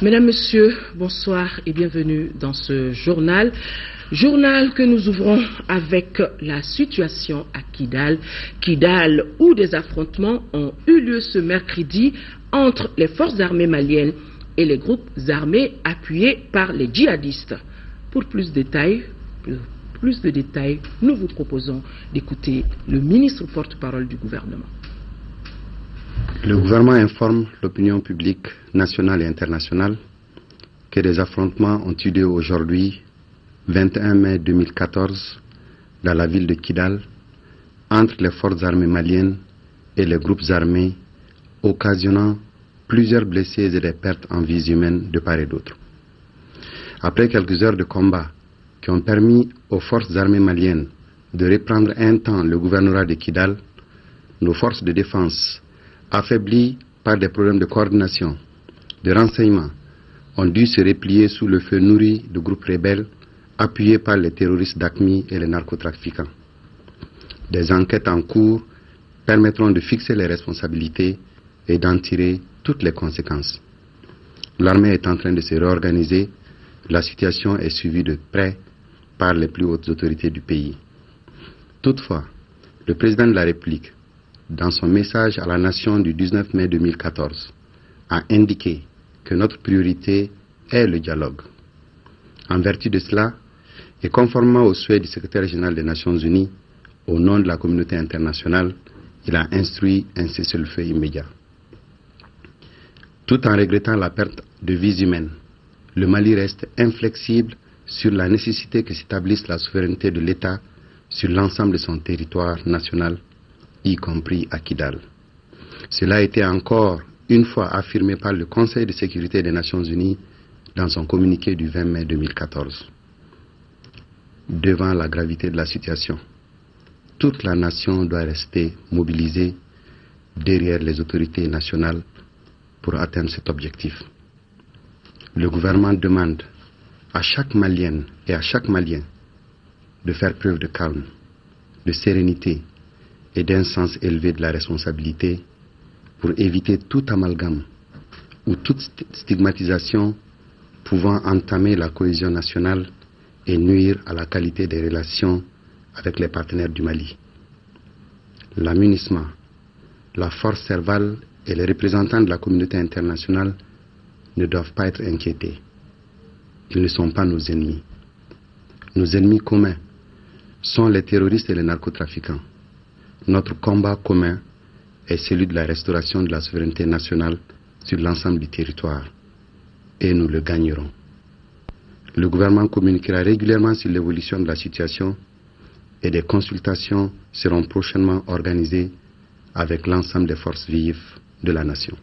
Mesdames, Messieurs, bonsoir et bienvenue dans ce journal. Journal que nous ouvrons avec la situation à Kidal. Kidal, où des affrontements ont eu lieu ce mercredi entre les forces armées maliennes et les groupes armés appuyés par les djihadistes. Pour plus de détails, nous vous proposons d'écouter le ministre porte-parole du gouvernement. Le gouvernement informe l'opinion publique nationale et internationale que des affrontements ont eu lieu aujourd'hui, 21 mai 2014, dans la ville de Kidal, entre les forces armées maliennes et les groupes armés, occasionnant plusieurs blessés et des pertes en vies humaines de part et d'autre. Après quelques heures de combat qui ont permis aux forces armées maliennes de reprendre un temps le gouvernorat de Kidal, nos forces de défense, affaiblies par des problèmes de coordination, de renseignement, ont dû se replier sous le feu nourri de groupes rebelles appuyés par les terroristes d'AQMI et les narcotrafiquants. Des enquêtes en cours permettront de fixer les responsabilités et d'en tirer toutes les conséquences. L'armée est en train de se réorganiser. La situation est suivie de près par les plus hautes autorités du pays. Toutefois, le président de la République, dans son message à la nation du 19 mai 2014, a indiqué que notre priorité est le dialogue. En vertu de cela, et conformément aux souhaits du secrétaire général des Nations Unies, au nom de la communauté internationale, il a instruit un cessez-le-feu immédiat. Tout en regrettant la perte de vies humaines, le Mali reste inflexible sur la nécessité que s'établisse la souveraineté de l'État sur l'ensemble de son territoire national, y compris à Kidal. Cela a été encore une fois affirmé par le Conseil de sécurité des Nations Unies dans son communiqué du 20 mai 2014. Devant la gravité de la situation, toute la nation doit rester mobilisée derrière les autorités nationales pour atteindre cet objectif. Le gouvernement demande à chaque Malienne et à chaque Malien de faire preuve de calme, de sérénité et d'un sens élevé de la responsabilité pour éviter tout amalgame ou toute stigmatisation pouvant entamer la cohésion nationale et nuire à la qualité des relations avec les partenaires du Mali. La MINUSMA, la force Serval et les représentants de la communauté internationale ne doivent pas être inquiétés. Ils ne sont pas nos ennemis. Nos ennemis communs sont les terroristes et les narcotrafiquants. Notre combat commun est celui de la restauration de la souveraineté nationale sur l'ensemble du territoire. Et nous le gagnerons. Le gouvernement communiquera régulièrement sur l'évolution de la situation et des consultations seront prochainement organisées avec l'ensemble des forces vives de la nation.